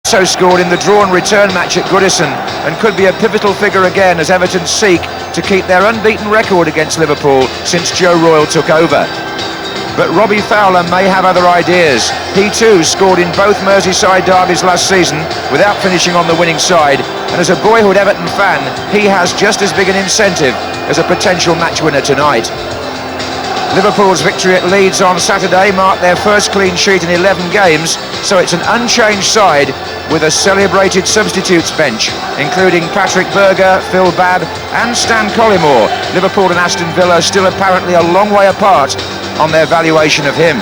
Also scored in the drawn return match at Goodison and could be a pivotal figure again as Everton seek to keep their unbeaten record against Liverpool since Joe Royle took over. But Robbie Fowler may have other ideas. He too scored in both Merseyside derbies last season without finishing on the winning side, and as a boyhood Everton fan, he has just as big an incentive as a potential match winner tonight. Liverpool's victory at Leeds on Saturday marked their first clean sheet in 11 games, so it's an unchanged side with a celebrated substitutes bench, including Patrick Berger, Phil Babb and Stan Collymore. Liverpool and Aston Villa still apparently a long way apart on their valuation of him.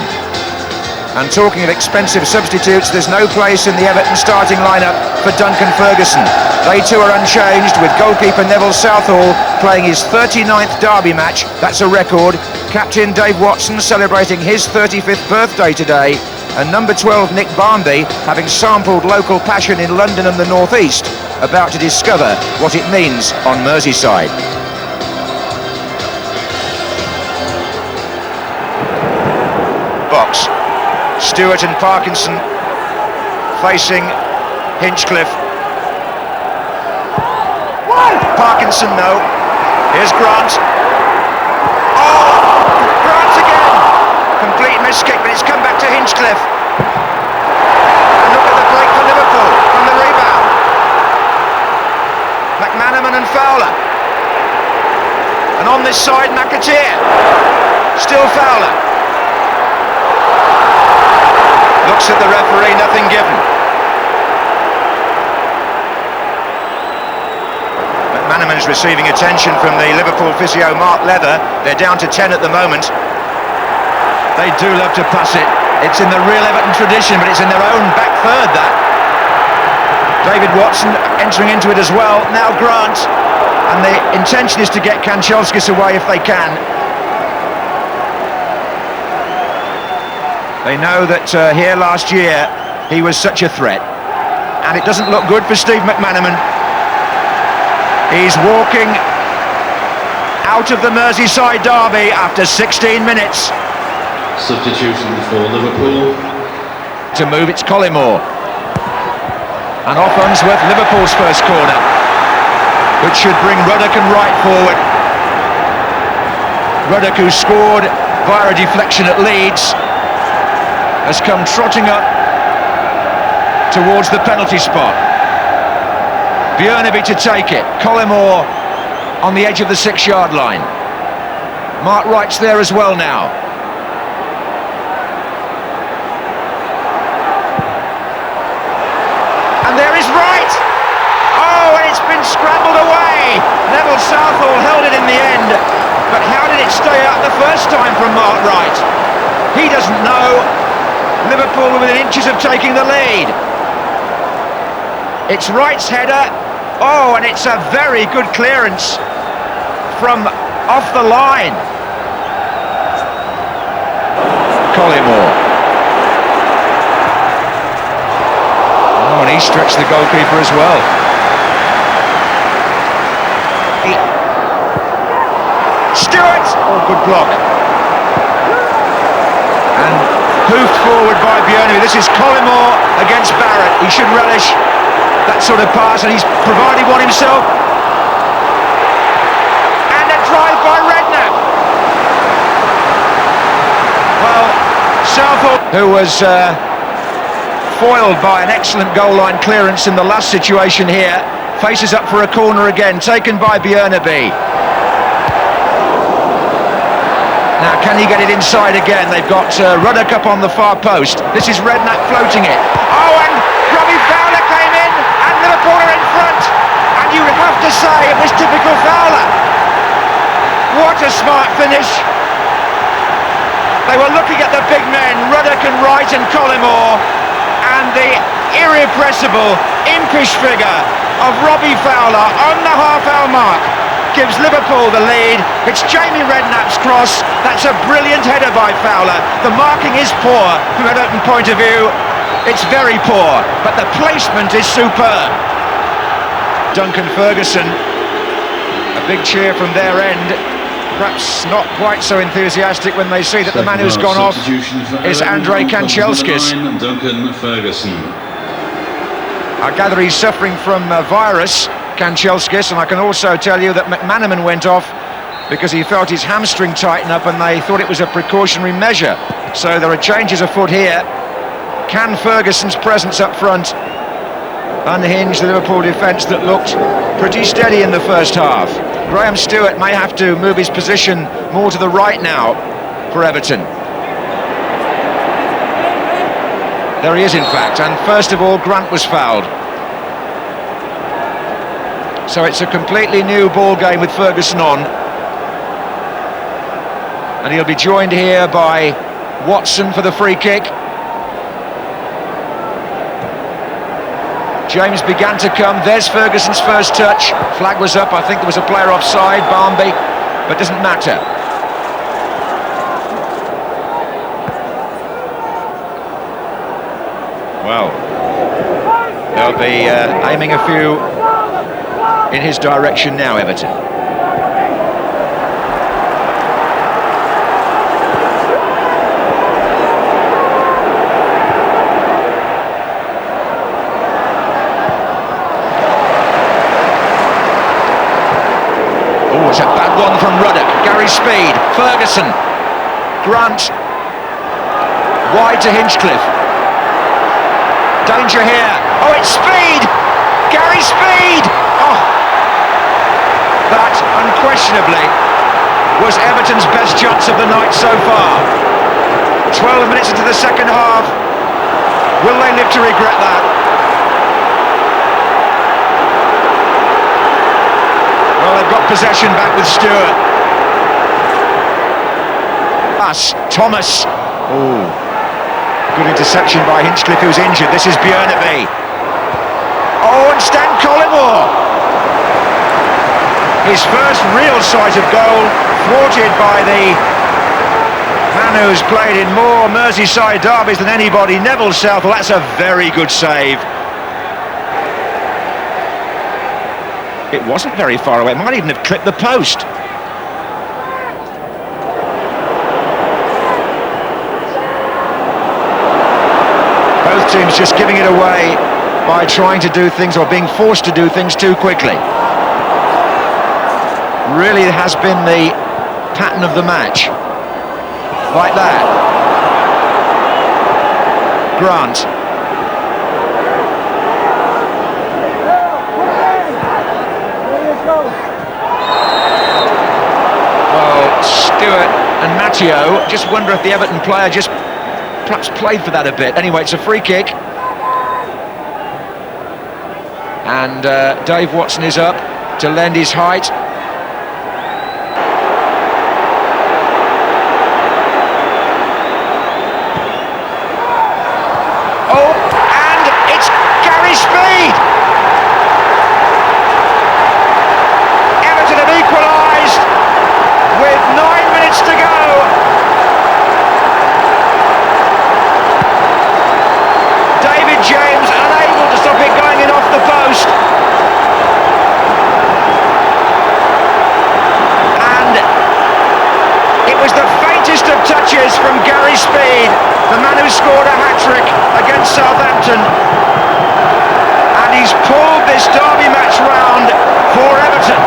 And talking of expensive substitutes, there's no place in the Everton starting lineup for Duncan Ferguson. They too are unchanged, with goalkeeper Neville Southall playing his 39th derby match. That's a record. Captain Dave Watson celebrating his 35th birthday today, and number 12 Nick Barmby, having sampled local passion in London and the North East, about to discover what it means on Merseyside. Box. Stewart and Parkinson facing Hinchcliffe. Parkinson, no. Here's Grant. Oh, Grant again. Complete miskick, but it's come back to Hinchcliffe. And look at the break for Liverpool from the rebound. McManaman and Fowler. And on this side, McAteer. Still Fowler. Looks at the referee, nothing given. McManaman's receiving attention from the Liverpool physio Mark Leather. They're down to 10 at the moment. They do love to pass it. It's in the real Everton tradition, but it's in their own back third, that. David Watson entering into it as well. Now Grant. And the intention is to get Kanchelskis away if they can. They know that here last year he was such a threat, and it doesn't look good for Steve McManaman. He's walking out of the Merseyside derby after 16 minutes. Substitution for Liverpool. To move, it's Collymore. And off Unsworth, Liverpool's first corner, which should bring Ruddock and Wright forward. Ruddock, who scored via a deflection at Leeds, has come trotting up towards the penalty spot. Björneby to take it. Collymore on the edge of the 6-yard line. Mark Wright's there as well now. And there is Wright! Oh, and it's been scrambled away! Neville Southall held it in the end, but how did it stay out the first time from Mark Wright? He doesn't know. Liverpool were within inches of taking the lead. It's Wright's header. Oh, and it's a very good clearance from off the line. Collymore. Oh, and he stretched the goalkeeper as well. Stewart! Oh, good block. And hoofed forward by Björneby. This is Collymore against Barrett. He should relish that sort of pass, and he's provided one himself. And a drive by Redknapp. Well, Southall, who was foiled by an excellent goal line clearance in the last situation here, faces up for a corner again, taken by Björneby. Now, can he get it inside again? They've got Ruddock up on the far post. This is Redknapp floating it. Oh, and Robbie Fowler came in, and Liverpool are in front. And you have to say it was typical Fowler. What a smart finish. They were looking at the big men, Ruddock and Wright and Collymore, and the irrepressible, impish figure of Robbie Fowler on the half-hour mark gives Liverpool the lead. It's Jamie Redknapp's cross. That's a brilliant header by Fowler. The marking is poor from an Everton point of view. It's very poor, but the placement is superb. Duncan Ferguson, a big cheer from their end. Perhaps not quite so enthusiastic when they see that the man who's gone off is Andrei Kanchelskis. Duncan Ferguson. I gather he's suffering from a virus, Kanchelskis, and I can also tell you that McManaman went off because he felt his hamstring tighten up and they thought it was a precautionary measure. So there are changes afoot here. Can Ferguson's presence up front unhinge the Liverpool defence that looked pretty steady in the first half? Graham Stewart may have to move his position more to the right now for Everton. There he is, in fact, and first of all, Grant was fouled. So it's a completely new ball game with Ferguson on. And he'll be joined here by Watson for the free kick. James began to come. There's Ferguson's first touch. Flag was up. I think there was a player offside, Barmby, but doesn't matter. Well, they'll be aiming a few in his direction now, Everton. Oh, it's a bad one from Ruddock. Gary Speed, Ferguson, Grant, wide to Hinchcliffe. Danger here. Oh, it's Speed! Gary Speed! Oh, that unquestionably was Everton's best chance of the night so far. 12 minutes into the second half. Will they live to regret that? Well, they've got possession back with Stewart. Thomas. Oh. Good interception by Hinchcliffe, who's injured. This is Björneby. Oh, and Stan Collymore. His first real sight of goal, thwarted by the man who's played in more Merseyside derbies than anybody, Neville Southall. That's a very good save. It wasn't very far away. It might even have clipped the post. Both teams just giving it away by trying to do things or being forced to do things too quickly. Really has been the pattern of the match. Like that. Grant. Well, Stewart and Matteo, just wonder if the Everton player just perhaps played for that a bit. Anyway, it's a free kick. And Dave Watson is up to lend his height. Oh, and it's Gary Speed! Everton have equalised with 9 minutes to go. David James unable to stop it going in off the post. And it was the faintest of touches from Gary Speed, the man who scored a hat-trick against Southampton. And he's pulled this derby match round for Everton.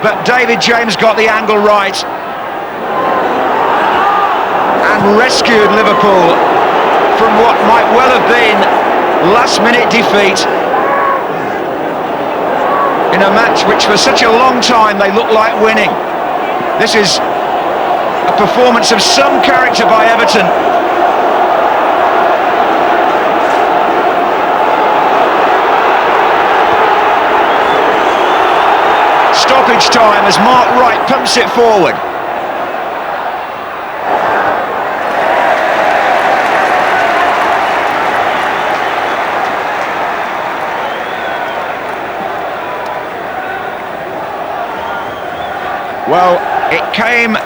But David James got the angle right and rescued Liverpool from what might well have been last-minute defeat in a match which for such a long time they looked like winning. This is a performance of some character by Everton. Stoppage time as Mark Wright pumps it forward. Well, it came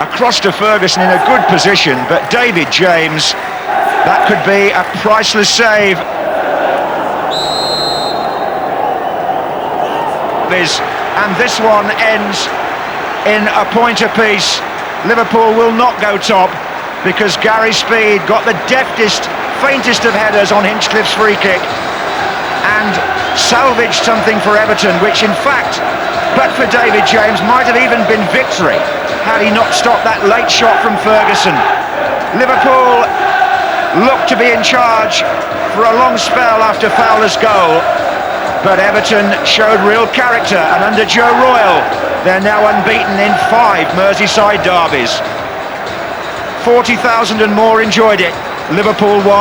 across to Ferguson in a good position, but David James, that could be a priceless save. And this one ends in a point apiece. Liverpool will not go top because Gary Speed got the deftest faintest of headers on Hinchcliffe's free kick and salvaged something for Everton, which in fact, but for David James, might have even been victory had he not stopped that late shot from Ferguson. Liverpool looked to be in charge for a long spell after Fowler's goal, but Everton showed real character, and under Joe Royle, they're now unbeaten in 5 Merseyside derbies. 40,000 and more enjoyed it. Liverpool won.